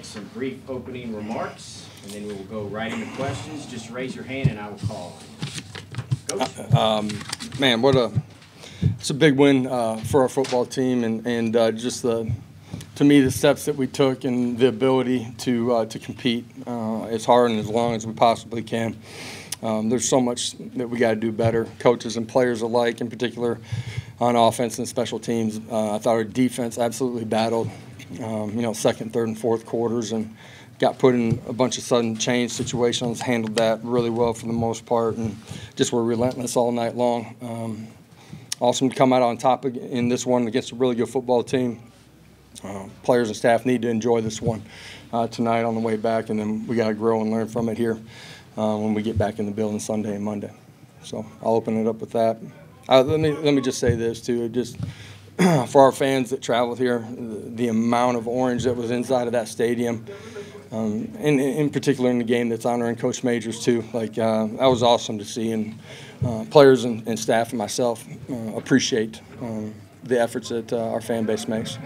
make some brief opening remarks, and then we will go right into questions. Just raise your hand and I will call. Coach? Man, it's a big win for our football team, and just to me, the steps that we took and the ability to compete as hard and as long as we possibly can. There's so much that we got to do better, coaches and players alike, in particular on offense and special teams. I thought our defense absolutely battled, second, third, and fourth quarters, and got put in a bunch of sudden change situations, handled that really well for the most part, and just were relentless all night long. Awesome to come out on top in this one against a really good football team. Players and staff need to enjoy this one tonight on the way back, and then we got to grow and learn from it here when we get back in the building Sunday and Monday. So I'll open it up with that. Let me just say this too. Just for our fans that traveled here, the amount of orange that was inside of that stadium, and in particular in the game that's honoring Coach Majors too. That was awesome to see, and players and staff and myself appreciate the efforts that our fan base makes.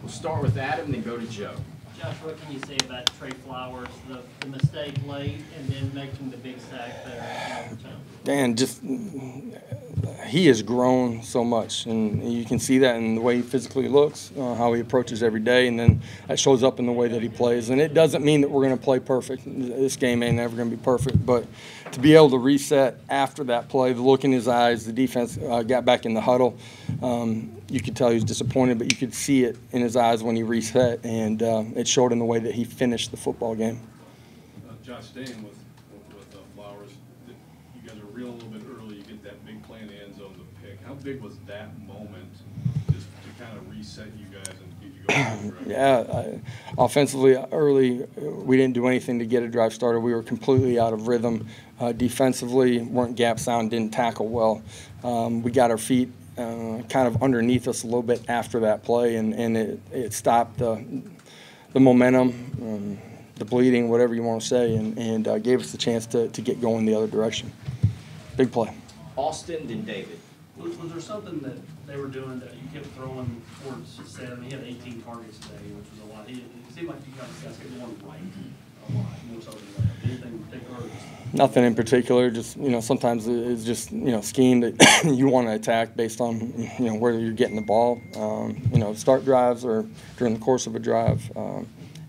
We'll start with Adam and then go to Joe. Josh, what can you say about Trey Flowers, the mistake late and then making the big sack there? Man, he has grown so much, and you can see that in the way he physically looks, how he approaches every day, and then that shows up in the way that he plays. And it doesn't mean that we're going to play perfect. This game ain't never going to be perfect, but to be able to reset after that play, the look in his eyes, the defense got back in the huddle. You could tell he was disappointed, but you could see it in his eyes when he reset, and it showed in the way that he finished the football game. Josh, staying with Flowers, you guys are reeling a little bit early. You get that big play in the end zone, the pick. How big was that moment just to kind of reset you guys and get you going? Yeah, offensively early, we didn't do anything to get a drive started. We were completely out of rhythm. Defensively, weren't gap sound, didn't tackle well. We got our feet kind of underneath us a little bit after that play, and it stopped the momentum, the bleeding, whatever you want to say, and gave us the chance to get going the other direction. Big play. Austin, then David. Was there something that they were doing that you kept throwing towards Seth? I mean, he had 18 targets today, which was a lot. It seemed like you guys kept going right a lot, more so than left. Anything in particular? Nothing in particular. Just sometimes it's just scheme that you want to attack based on where you're getting the ball. Start drives or during the course of a drive.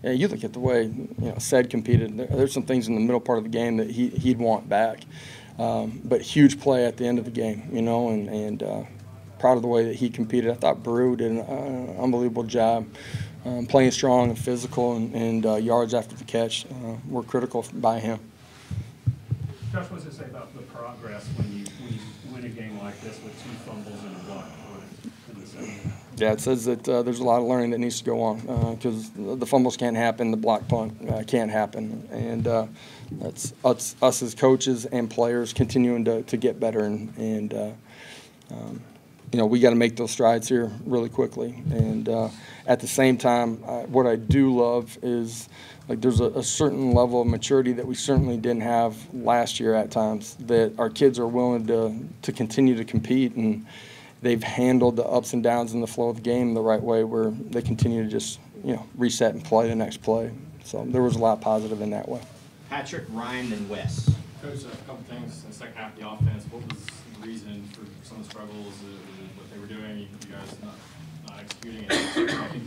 Yeah, you look at the way Sed competed. There's some things in the middle part of the game that he'd want back, but huge play at the end of the game. And proud of the way that he competed. I thought Brew did an unbelievable job. Playing strong and physical, and yards after the catch were critical by him. Josh, what does it say about the progress when you win a game like this with 2 fumbles and a block in the second? Yeah, it says that there's a lot of learning that needs to go on because the fumbles can't happen, the block punt can't happen, and that's us as coaches and players continuing to get better, and we got to make those strides here really quickly. And at the same time, what I do love is there's a certain level of maturity that we certainly didn't have last year at times, that our kids are willing to continue to compete, and they've handled the ups and downs in the flow of the game the right way, where they continue to just reset and play the next play. So there was a lot positive in that way. Patrick, Ryan, then Wes. Coach, a couple things in the second half of the offense. What was the reason for some of the struggles? What they were doing? You guys not executing it. I think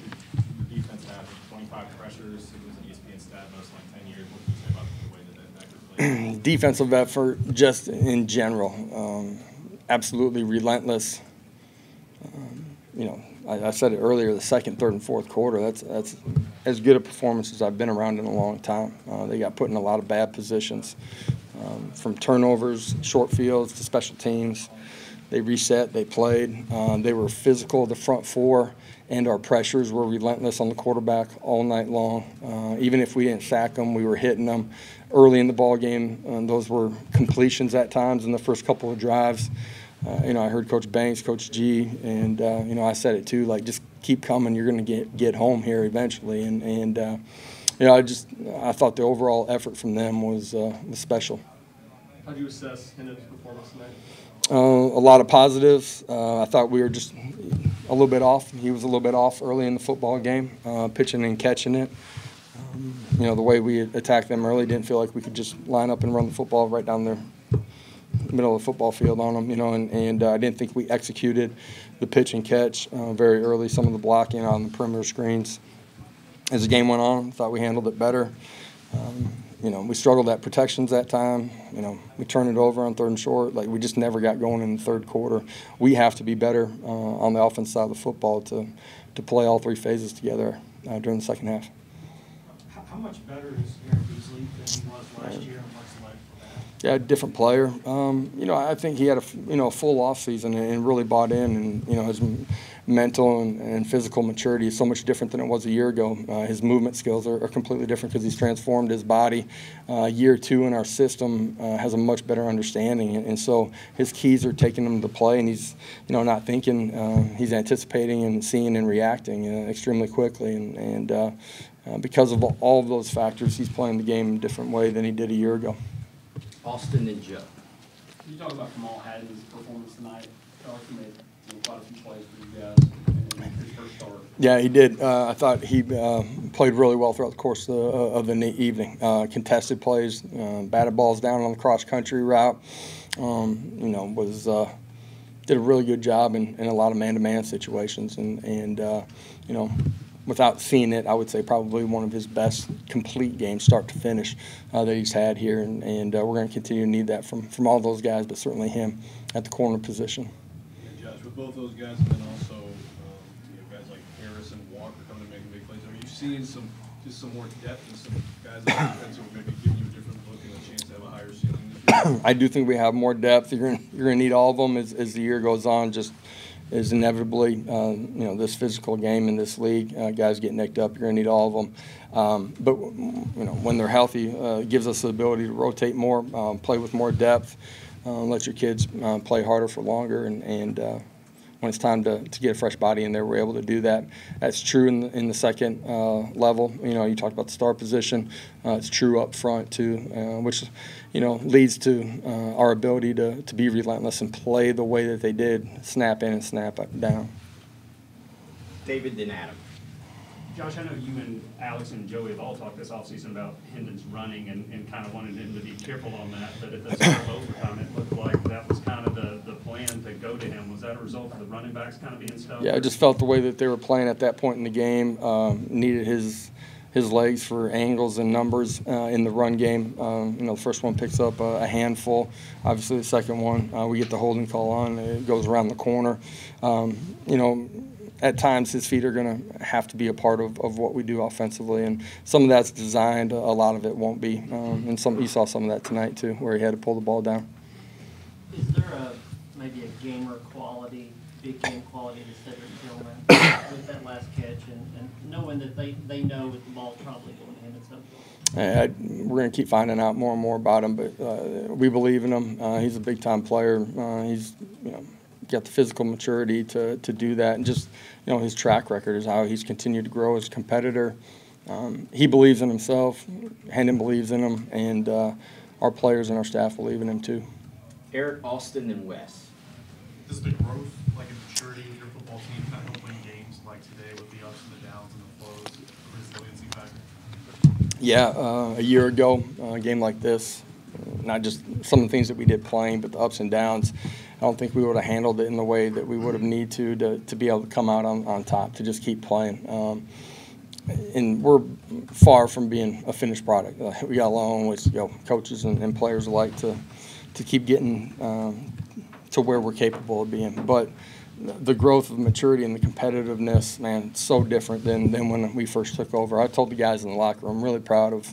the defense had 25 pressures. It was an ESPN stat most like 10 years. What can you say about the way that played? Defensive effort, just in general, absolutely relentless. I said it earlier, the second, third, and fourth quarter, that's as good a performance as I've been around in a long time. They got put in a lot of bad positions, from turnovers, short fields, to special teams. They reset, they played. They were physical, the front four, and our pressures were relentless on the quarterback all night long. Even if we didn't sack them, we were hitting them early in the ball game. Those were completions at times in the first couple of drives. I heard Coach Banks, Coach G, and I said it too. Just keep coming. You're going to get home here eventually. And I thought the overall effort from them was special. How do you assess Hendon's performance tonight? A lot of positives. I thought we were just a little bit off. He was a little bit off early in the football game, pitching and catching it. You know, the way we attacked them early, didn't feel like we could just line up and run the football right down their middle of the football field on them, you know, and I didn't think we executed the pitch and catch very early, some of the blocking on the perimeter screens. As the game went on, I thought we handled it better. You know, we struggled at protections that time. You know, we turned it over on 3rd and short. Like, we just never got going in the 3rd quarter. We have to be better on the offense side of the football to play all 3 phases together during the second half. How much better is Aaron Beasley than he was last year, and what's the like for that? Yeah, different player. You know, I think he had a full off season and really bought in, and you know, his mental and physical maturity is so much different than it was a year ago. His movement skills are completely different because he's transformed his body. Year 2 in our system has a much better understanding, and so his keys are taking him to play, and he's, you know, not thinking, he's anticipating and seeing and reacting extremely quickly, and because of all of those factors, he's playing the game in a different way than he did a year ago. Austin and Joe. Can you talk about Kamal Haddon's performance tonight? He made quite a few plays for you guys in his first start. Yeah, he did. I thought he played really well throughout the course of the evening. Contested plays, batted balls down on the cross-country route. You know, did a really good job in a lot of man-to-man situations, and you know, without seeing it, I would say probably one of his best complete games, start to finish, that he's had here, and we're going to continue to need that from all those guys, but certainly him at the corner position. And Josh, with both those guys, and then also you know, guys like Harris and Walker coming and making big plays, are you seeing some more depth and some guys on defense who are maybe giving you a different look and a chance to have a higher ceiling this year? I do think we have more depth. You're going to need all of them as the year goes on. Just is inevitably, you know, this physical game in this league, guys get nicked up. You're going to need all of them. But you know, when they're healthy, it gives us the ability to rotate more, play with more depth, let your kids play harder for longer, and when it's time to get a fresh body in there, we're able to do that. That's true in the second level. You know, you talked about the star position. It's true up front too, which, you know, leads to our ability to be relentless and play the way that they did, snap in and snap down. David, then Adam. Josh, I know you and Alex and Joey have all talked this offseason about Hendon's running and kind of wanted him to be careful on that, but at the start of overtime, it looked like that was kind of the plan to go to him. Was that a result of the running backs kind of being stuck? Yeah, I just felt the way that they were playing at that point in the game, needed his legs for angles and numbers in the run game. You know, the first one picks up a handful. Obviously, the second one, we get the holding call on. It goes around the corner. You know, at times his feet are going to have to be a part of what we do offensively, and some of that's designed. A lot of it won't be. And you saw some of that tonight too, where he had to pull the ball down. Is there maybe a gamer quality, big game quality to Cedric Tillman with that last catch, and knowing that they know that the ball's probably going to him at some point? We're going to keep finding out more and more about him, but we believe in him. He's a big-time player. He's, you know, got the physical maturity to do that, and just, you know, his track record is how he's continued to grow as a competitor. He believes in himself. Hendon believes in him, and our players and our staff believe in him too. Eric, Austin, and Wes. Does the growth, like in maturity of your football team, kind of help win games like today with the ups and the downs and the flows, resiliency factor? Yeah, a year ago, a game like this, not just some of the things that we did playing, but the ups and downs, I don't think we would have handled it in the way that we would have needed to be able to come out on top, to just keep playing. And we're far from being a finished product. We got along with, you know, coaches and players alike to keep getting to where we're capable of being. But the growth of maturity and the competitiveness, man, it's so different than when we first took over. I told the guys in the locker room, I'm really proud of,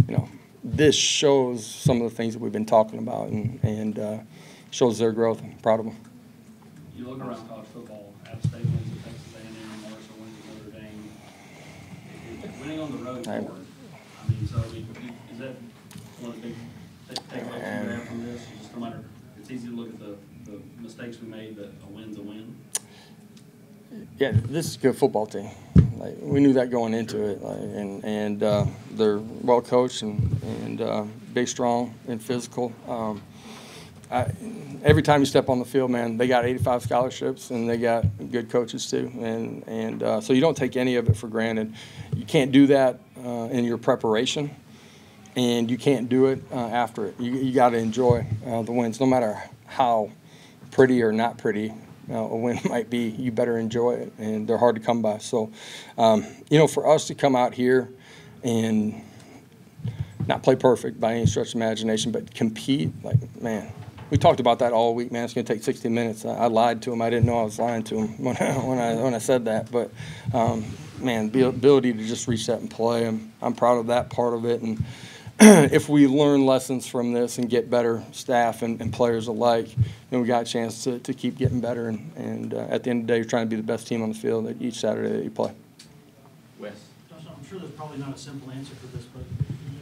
you know, this shows some of the things that we've been talking about, and shows their growth. I'm proud of them. You look around college football, App State wins at Texas A&M, Marshall wins at Notre Dame. Winning on the road is hard. I mean, so is that one of the big takeaways you have from this? Just no matter, it's easy to look at the mistakes we made, but a win's a win. Yeah, this is a good football team. Like, we knew that going into it, and they're well coached and big, strong, and physical. every time you step on the field, man, they got 85 scholarships and they got good coaches too, and so you don't take any of it for granted. You can't do that in your preparation, and you can't do it after it. You got to enjoy the wins, no matter how pretty or not pretty a win might be. You better enjoy it, and they're hard to come by. So, for us to come out here and not play perfect by any stretch of imagination, but compete, like, man, we talked about that all week, man. It's going to take 60 minutes. I lied to him. I didn't know I was lying to him when I said that. But, man, the ability to just reset and play, I'm proud of that part of it. And if we learn lessons from this and get better staff and players alike, then we got a chance to keep getting better. And at the end of the day, you're trying to be the best team on the field each Saturday that you play. Wes? Josh, I'm sure there's probably not a simple answer for this, but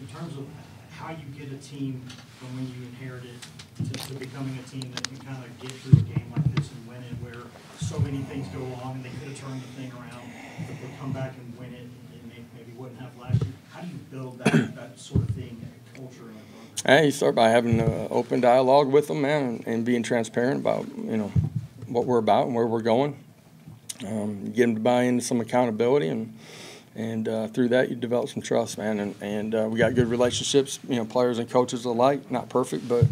in terms of how you get a team from when you inherit it to becoming a team that can kind of get through a game like this and win it, where so many things go wrong and they could have turned the thing around, but they come back and win it and they maybe wouldn't have last year. How do you build that sort of thing, culture in a program? Hey, you start by having an open dialogue with them, man, and being transparent about, what we're about and where we're going. You get them to buy into some accountability, and through that you develop some trust, man. And we got good relationships, players and coaches alike. Not perfect, but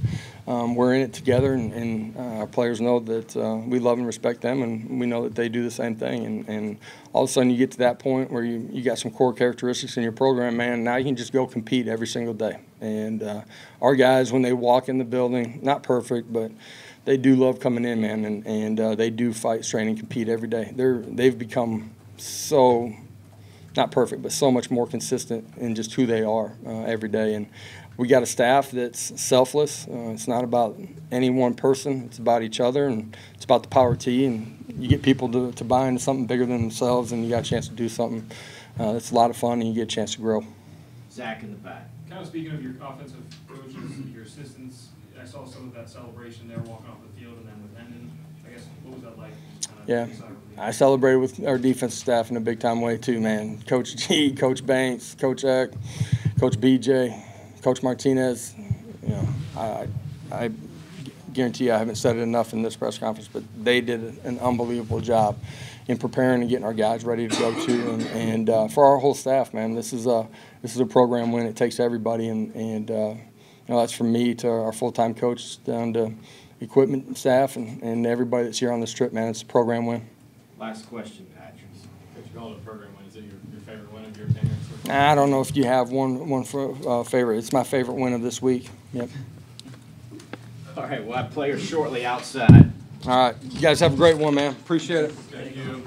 we're in it together, and our players know that we love and respect them, and we know that they do the same thing. And all of a sudden you get to that point where you got some core characteristics in your program, man. Now you can just go compete every single day. And our guys, when they walk in the building, not perfect, but they do love coming in, man, and they do fight, strain, and compete every day. They've become so, not perfect, but so much more consistent in just who they are every day. And we got a staff that's selfless. It's not about any one person. It's about each other, and it's about the power T. And you get people to buy into something bigger than themselves, and you got a chance to do something that's a lot of fun, and you get a chance to grow. Zach in the back. Kind of speaking of your offensive coaches, your assistants, I saw some of that celebration there walking off the field and then with Hendon. I guess, what was that like? Yeah, I celebrated with our defensive staff in a big-time way too, man. Coach G, Coach Banks, Coach Eck, Coach BJ, Coach Martinez. I guarantee you I haven't said it enough in this press conference, but they did an unbelievable job in preparing and getting our guys ready to go too. And for our whole staff, man, this is a program win. It takes everybody, and that's from me to our full-time coach down to equipment staff and everybody that's here on this trip, man. It's a program win. Last question, Patrick. Coach, you called it a program win. Is it your favorite win of your tenure? I don't know if you have one for favorite. It's my favorite win of this week. Yep. All right, we'll have players shortly outside. All right. You guys have a great one, man. Appreciate it. Thank you.